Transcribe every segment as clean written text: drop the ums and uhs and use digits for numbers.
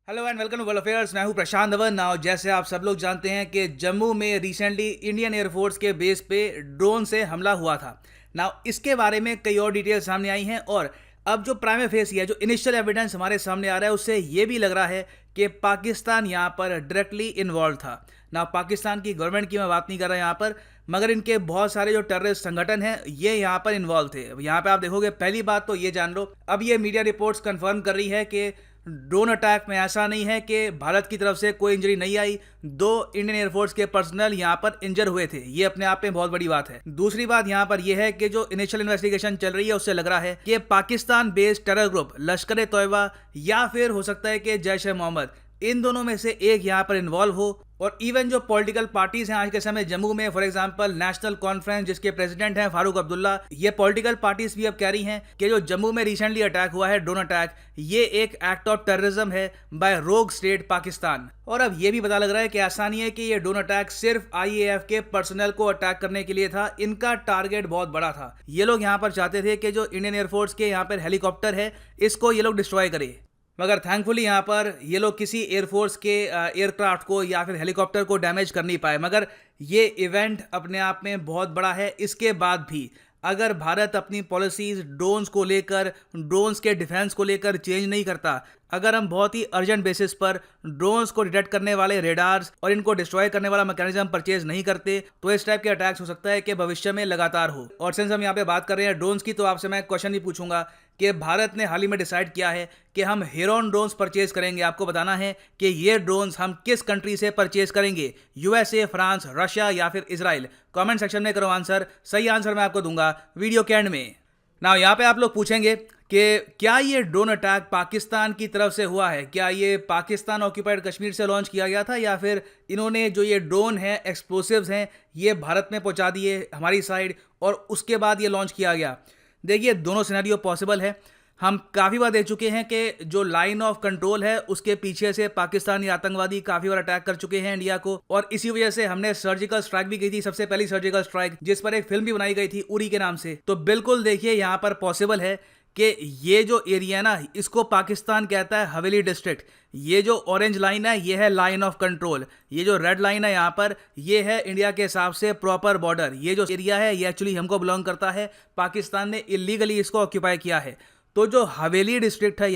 Hello and welcome to world affairs. मैं हूं प्रशांत Dhawan. Now जैसे आप सब लोग जानते हैं कि जम्मू में रिसेंटली इंडियन एयरफोर्स के बेस पे ड्रोन से हमला हुआ था। नाउ इसके बारे में कई और डिटेल्स सामने आई हैं और अब जो प्राइम फेस है, जो इनिशियल एविडेंस हमारे सामने आ रहा है, उससे ये भी लग रहा है कि पाकिस्तान यहाँ पर डायरेक्टली इन्वॉल्व था। ना पाकिस्तान की गवर्नमेंट की मैं बात नहीं कर रहा यहाँ पर, मगर इनके बहुत सारे जो टेररिस्ट संगठन हैं ये यहाँ पर इन्वॉल्व थे। यहाँ पे आप देखोगे, पहली बात तो ये जान लो, अब ये मीडिया रिपोर्ट्स कंफर्म कर रही है कि ड्रोन अटैक में ऐसा नहीं है कि भारत की तरफ से कोई इंजरी नहीं आई। दो इंडियन एयरफोर्स के पर्सनल यहां पर इंजर हुए थे, ये अपने आप में बहुत बड़ी बात है। दूसरी बात यहां पर यह है कि जो इनिशियल इन्वेस्टिगेशन चल रही है उससे लग रहा है कि पाकिस्तान बेस्ड टेरर ग्रुप लश्कर ए तोयबा या फिर हो सकता है कि जैश ए मोहम्मद, इन दोनों में से एक यहां पर इन्वॉल्व हो। और इवन जो पॉलिटिकल पार्टीज हैं आज के समय जम्मू में, फॉर एग्जांपल नेशनल कॉन्फ्रेंस जिसके प्रेसिडेंट हैं फारूक अब्दुल्ला, ये पॉलिटिकल पार्टीज भी अब कह रही हैं कि जो जम्मू में रिसेंटली अटैक हुआ है, ड्रोन अटैक, ये एक एक्ट ऑफ टेररिज्म है बाय रोग स्टेट पाकिस्तान। और अब ये भी पता लग रहा है कि ऐसा नहीं है कि ये ड्रोन अटैक सिर्फ आईएएफ के पर्सनल को अटैक करने के लिए था, इनका टारगेट बहुत बड़ा था। ये लोग यहाँ पर चाहते थे कि जो इंडियन एयरफोर्स के यहाँ पर हेलीकॉप्टर है इसको ये लोग डिस्ट्रॉय करे, मगर थैंकफुली यहाँ पर ये लोग किसी एयरफोर्स के एयरक्राफ्ट को या फिर हेलीकॉप्टर को डैमेज कर नहीं पाए। मगर ये इवेंट अपने आप में बहुत बड़ा है। इसके बाद भी अगर भारत अपनी पॉलिसीज ड्रोन्स को लेकर, ड्रोन्स के डिफेंस को लेकर चेंज नहीं करता, अगर हम बहुत ही अर्जेंट बेसिस पर ड्रोन्स को डिटेक्ट करने वाले रेडार्स और इनको डिस्ट्रॉय करने वाला मैकेनिज्म परचेज नहीं करते, तो इस टाइप के अटैक्स हो सकता है कि भविष्य में लगातार हो। और सिंस हम यहाँ पे बात कर रहे हैं ड्रोन्स की, तो आपसे मैं क्वेश्चन भी पूछूंगा कि भारत ने हाल ही में डिसाइड किया है कि हम हेरॉन ड्रोन्स परचेज करेंगे। आपको बताना है कि ये ड्रोन्स हम किस कंट्री से परचेज करेंगे, यूएसए, फ्रांस, रशिया या फिर इजराइल। कमेंट सेक्शन में करो आंसर, सही आंसर मैं आपको दूंगा वीडियो के एंड में। ना यहाँ पे आप लोग पूछेंगे कि क्या ये ड्रोन अटैक पाकिस्तान की तरफ से हुआ है, क्या ये पाकिस्तान ऑक्यूपाइड कश्मीर से लॉन्च किया गया था, या फिर इन्होंने जो ये ड्रोन है, एक्सप्लोसिव्स हैं, ये भारत में पहुंचा दिए हमारी साइड और उसके बाद ये लॉन्च किया गया। देखिए, दोनों सिनेरियो पॉसिबल है। हम काफ़ी बार देख चुके हैं कि जो लाइन ऑफ कंट्रोल है उसके पीछे से पाकिस्तानी आतंकवादी काफ़ी बार अटैक कर चुके हैं इंडिया को, और इसी वजह से हमने सर्जिकल स्ट्राइक भी की थी, सबसे पहली सर्जिकल स्ट्राइक, जिस पर एक फिल्म भी बनाई गई थी उरी के नाम से। तो बिल्कुल देखिए, यहाँ पर पॉसिबल है कि ये जो एरिया ना, इसको पाकिस्तान कहता है हवेली डिस्ट्रिक्ट। ये जो ऑरेंज लाइन है ये है लाइन ऑफ कंट्रोल, ये जो रेड लाइन है यहाँ पर ये है इंडिया के हिसाब से प्रॉपर बॉर्डर। ये जो एरिया है ये एक्चुअली हमको बिलोंग करता है, पाकिस्तान ने इलीगली इसको ऑक्यूपाई किया है। तो जो हवेली डिस्ट्रिक्ट है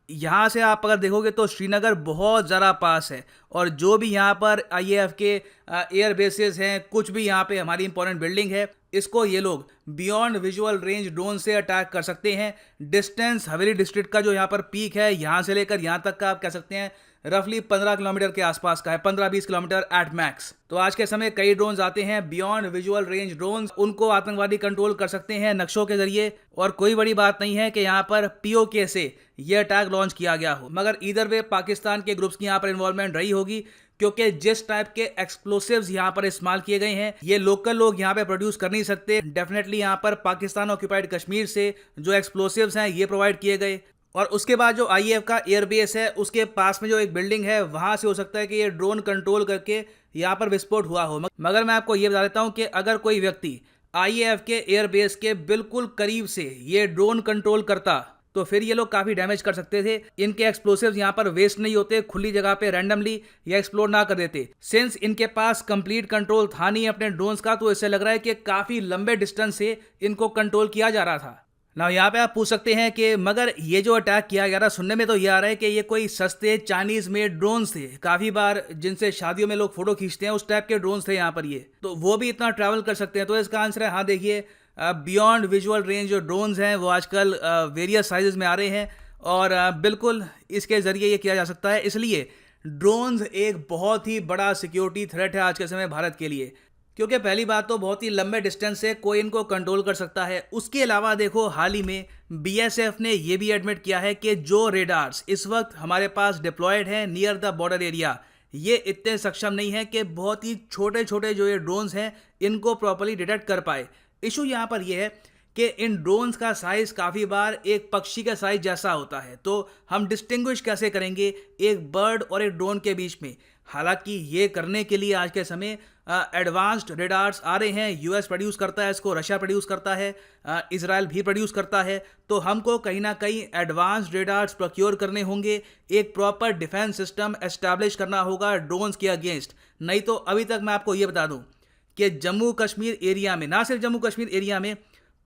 यहाँ से आप अगर देखोगे तो श्रीनगर बहुत ज़्यादा पास है, और जो भी यहाँ पर आईएएफ के एयर बेसेस हैं, कुछ भी यहाँ पे हमारी इंपॉर्टेंट बिल्डिंग है, इसको ये लोग बियॉन्ड विजुअल रेंज ड्रोन से अटैक कर सकते हैं। डिस्टेंस हवेली डिस्ट्रिक्ट का जो यहाँ पर पीक है, यहाँ से लेकर यहाँ तक का आप कह सकते हैं रफली 15 किलोमीटर के आसपास का है, 15-20 किलोमीटर एट मैक्स। तो आज के समय कई ड्रोन्स आते हैं बियॉन्ड विजुअल रेंज ड्रोन्स, उनको आतंकवादी कंट्रोल कर सकते हैं नक्शों के जरिए। और कोई बड़ी बात नहीं है कि यहाँ पर पीओके से ये अटैक लॉन्च किया गया हो, मगर इधर वे पाकिस्तान के ग्रुप्स की यहाँ पर इन्वॉल्वमेंट रही होगी, क्योंकि जिस टाइप के एक्सप्लोसिव्स यहाँ पर इस्तेमाल किए गए हैं ये लोकल लोग यहाँ पे प्रोड्यूस कर नहीं सकते। डेफिनेटली यहाँ पर पाकिस्तान ऑक्यूपाइड कश्मीर से जो एक्सप्लोसिव्स हैं ये प्रोवाइड किए गए, और उसके बाद जो आईएएफ का एयरबेस है उसके पास में जो एक बिल्डिंग है वहां से हो सकता है कि ये ड्रोन कंट्रोल करके यहाँ पर विस्फोट हुआ हो। मगर मैं आपको ये बता देता हूँ कि अगर कोई व्यक्ति आईएएफ के एयरबेस के बिल्कुल करीब से ये ड्रोन कंट्रोल करता तो फिर ये लोग काफी डैमेज कर सकते थे। इनके एक्सप्लोसिव्स यहाँ पर वेस्ट नहीं होते, खुली जगह पे रैंडमली या एक्सप्लोड ना कर देते। सिंस इनके पास कंप्लीट कंट्रोल था नहीं अपने ड्रोन्स का, तो इससे लग रहा है कि काफी लंबे डिस्टेंस से इनको कंट्रोल किया जा रहा था ना। यहाँ पे आप पूछ सकते हैं कि मगर ये जो अटैक किया गया था, सुनने में तो ये आ रहा है कि ये कोई सस्ते चाइनीज मेड ड्रोन्स थे, काफी बार जिनसे शादियों में लोग फोटो खींचते हैं उस टाइप के ड्रोन्स थे यहाँ पर ये, तो वो भी इतना ट्रैवल कर सकते हैं। तो इसका आंसर है हाँ। देखिए, बियॉन्ड विजुअल रेंज जो ड्रोन्स हैं वो आजकल वेरियस साइजेस में आ रहे हैं, और बिल्कुल इसके ज़रिए ये किया जा सकता है। इसलिए ड्रोन्स एक बहुत ही बड़ा सिक्योरिटी थ्रेट है आज के समय भारत के लिए, क्योंकि पहली बात तो बहुत ही लंबे डिस्टेंस से कोई इनको कंट्रोल कर सकता है। उसके अलावा देखो, हाल ही में बीएसएफ ने ये भी एडमिट किया है कि जो रेडार्स इस वक्त हमारे पास डिप्लॉयड हैं नियर द बॉर्डर एरिया, ये इतने सक्षम नहीं है कि बहुत ही छोटे छोटे जो ये ड्रोन्स हैं इनको प्रॉपर्ली डिटेक्ट कर पाए। इशू यहाँ पर यह है कि इन ड्रोन्स का साइज काफ़ी बार एक पक्षी का साइज जैसा होता है, तो हम डिस्टिंग्विश कैसे करेंगे एक बर्ड और एक ड्रोन के बीच में। हालांकि ये करने के लिए आज के समय एडवांस्ड रेडार्स आ रहे हैं। यूएस प्रोड्यूस करता है इसको, रशिया प्रोड्यूस करता है, इजराइल भी प्रोड्यूस करता है। तो हमको कहीं ना कहीं एडवांस्ड रेडार्स प्रोक्योर करने होंगे, एक प्रॉपर डिफेंस सिस्टम एस्टैब्लिश करना होगा ड्रोन्स के अगेंस्ट। नहीं तो अभी तक मैं आपको ये बता दूं कि जम्मू कश्मीर एरिया में, ना सिर्फ जम्मू कश्मीर एरिया में,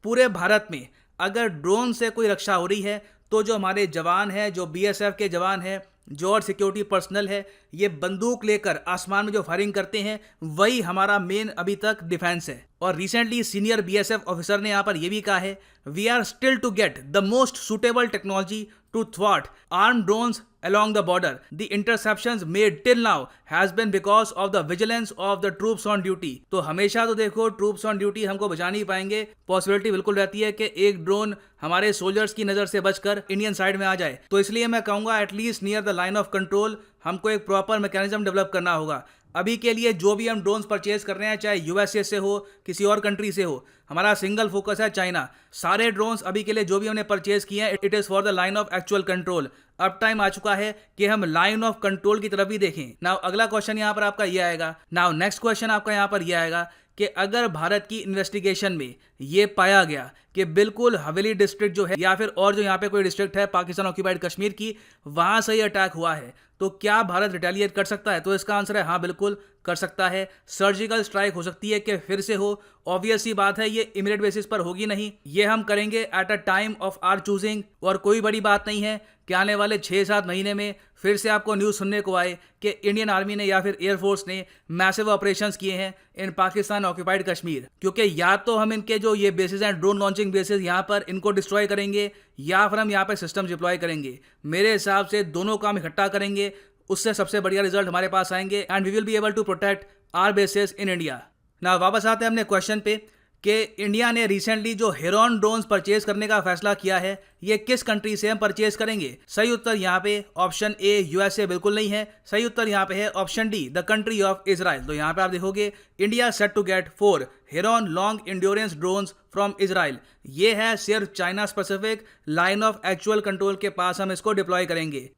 पूरे भारत में अगर ड्रोन से कोई रक्षा हो रही है तो जो हमारे जवान हैं, जो बीएसएफ के जवान हैं, जो और सिक्योरिटी पर्सनल है, ये बंदूक लेकर आसमान में जो फायरिंग करते हैं वही हमारा मेन अभी तक डिफेंस है। और रिसेंटली सीनियर बीएसएफ ऑफिसर ने यहाँ पर यह भी कहा है, we are still to get the most suitable technology to थ्वाट arm drones along the border. The interceptions made till now has been because of the vigilance of the troops on duty. तो हमेशा तो देखो troops on duty हमको बचा नहीं पाएंगे, possibility बिल्कुल रहती है कि एक ड्रोन हमारे सोल्जर्स की नजर से बचकर इंडियन साइड में आ जाए। तो इसलिए मैं कहूंगा at least near the line of control हमको एक प्रॉपर मैकेनिज्म डेवलप करना होगा। अभी के लिए जो भी हम ड्रोन्स परचेज कर रहे हैं, चाहे यूएसए से हो, किसी और कंट्री से हो, हमारा सिंगल फोकस है चाइना। सारे ड्रोन्स अभी के लिए जो भी हमने परचेज किए हैं, it is for the line of actual control. अब टाइम आ चुका है कि हम लाइन ऑफ कंट्रोल की तरफ भी देखें। नाउ अगला क्वेश्चन यहाँ पर आपका ये आएगा, नाउ नेक्स्ट क्वेश्चन आपका यहाँ पर ये आएगा कि अगर भारत की इन्वेस्टिगेशन में ये पाया गया कि बिल्कुल हवेली डिस्ट्रिक्ट जो है या फिर और जो यहाँ पे कोई डिस्ट्रिक्ट है पाकिस्तान ऑक्यूपाइड कश्मीर की, वहां से ही अटैक हुआ है, तो क्या भारत रिटेलिएट कर सकता है? तो इसका आंसर है हाँ, बिल्कुल कर सकता है। सर्जिकल स्ट्राइक हो सकती है कि फिर से हो, ऑब्वियस सी बात है, ये इमीडिएट बेसिस पर होगी नहीं, ये हम करेंगे at a time of our choosing. और कोई बड़ी बात नहीं है कि आने वाले 6-7 महीने में फिर से आपको न्यूज़ सुनने को आए कि इंडियन आर्मी ने या फिर एयरफोर्स ने मैसिव ऑपरेशंस किए हैं इन पाकिस्तान ऑक्यूपाइड कश्मीर। क्योंकि या तो हम इनके जो ये बेसिस हैं, ड्रोन लॉन्चिंग बेसिस, यहाँ पर इनको डिस्ट्रॉय करेंगे या फिर हम यहाँ पर सिस्टम डिप्लॉय करेंगे। मेरे हिसाब से दोनों काम इकट्ठा करेंगे, उससे सबसे बढ़िया रिजल्ट हमारे पास आएंगे and we will be able to protect our bases in India. No वापस आते हैं अपने क्वेश्चन पे कि इंडिया ने रिसेंटली जो हेरॉन ड्रोन्स परचेज करने का फैसला किया है, ये किस कंट्री से हम परचेज करेंगे? सही उत्तर यहाँ पे ऑप्शन ए यूएसए बिल्कुल नहीं है, सही उत्तर यहाँ पे है option D the country of Israel. तो यहाँ पे आप देखोगे India set to get 4 Heron long endurance drones from Israel. ये है सिर्फ China specific line of actual control के पास हम इसको डिप्लॉय करेंगे।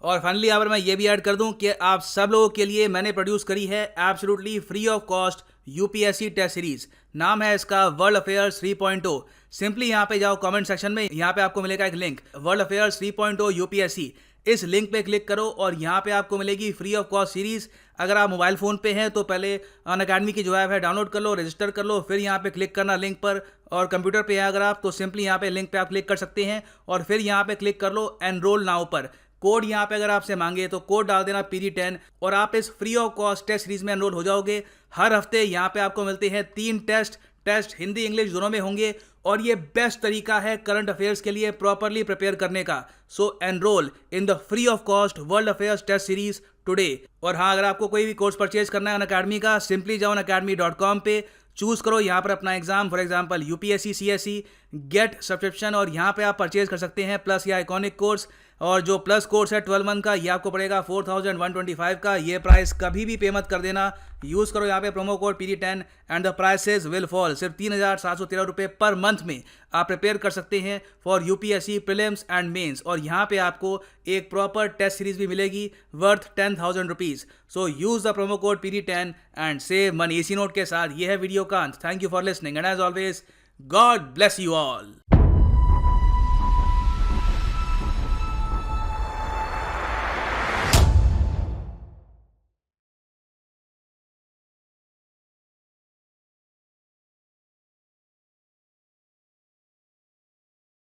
और फाइनली यहाँ पर मैं ये भी ऐड कर दूं कि आप सब लोगों के लिए मैंने प्रोड्यूस करी है absolutely free of cost UPSC test series. नाम है इसका वर्ल्ड अफेयर्स 3.0। सिंपली यहाँ पे जाओ कमेंट सेक्शन में, यहाँ पे आपको मिलेगा एक लिंक, वर्ल्ड अफेयर्स 3.0 यूपीएससी। इस लिंक पे क्लिक करो और यहाँ पे आपको मिलेगी फ्री ऑफ कॉस्ट सीरीज। अगर आप मोबाइल फ़ोन पे हैं तो पहले अनअकैडमी की जो ऐप है डाउनलोड कर लो, रजिस्टर कर लो, फिर यहाँ पे क्लिक करना लिंक पर। और कंप्यूटर पे है अगर आप तो सिंपली यहाँ पे लिंक पे आप क्लिक कर सकते हैं और फिर यहाँ पे क्लिक कर लो एनरोल नाउ पर। कोड यहाँ पे अगर आपसे मांगे तो कोड डाल देना PD10 और आप इस free of cost test series में एनरोल हो जाओगे। हर हफ्ते यहाँ पे आपको मिलते हैं 3 टेस्ट हिंदी इंग्लिश दोनों में होंगे और ये बेस्ट तरीका है करंट अफेयर्स के लिए प्रॉपरली प्रिपेयर करने का। So enrol in the free of cost world affairs test series today. और हाँ, अगर आपको कोई भी कोर्स परचेज करना है अनअकैडमी का, सिंपली जाओ अनअकैडमी.com पे, चूज करो यहाँ पर अपना exam, for example UPSC CSC, get subscription और यहाँ पे आप परचेज कर सकते हैं प्लस या आइकॉनिक कोर्स। और जो प्लस कोर्स है 12 मंथ का, ये आपको पड़ेगा 4125 का। ये प्राइस कभी भी पे मत कर देना, यूज़ करो यहाँ पे promo code PD10 and the prices will fall. सिर्फ 3713 रुपये पर मंथ में आप प्रिपेयर कर सकते हैं for UPSC prelims and mains. और यहाँ पे आपको एक प्रॉपर टेस्ट सीरीज भी मिलेगी worth 10,000 rupees. So use the promo code PD10 and save money. इसी नोट के साथ ये है वीडियो का अंत। Thank you for listening and as always God bless you all.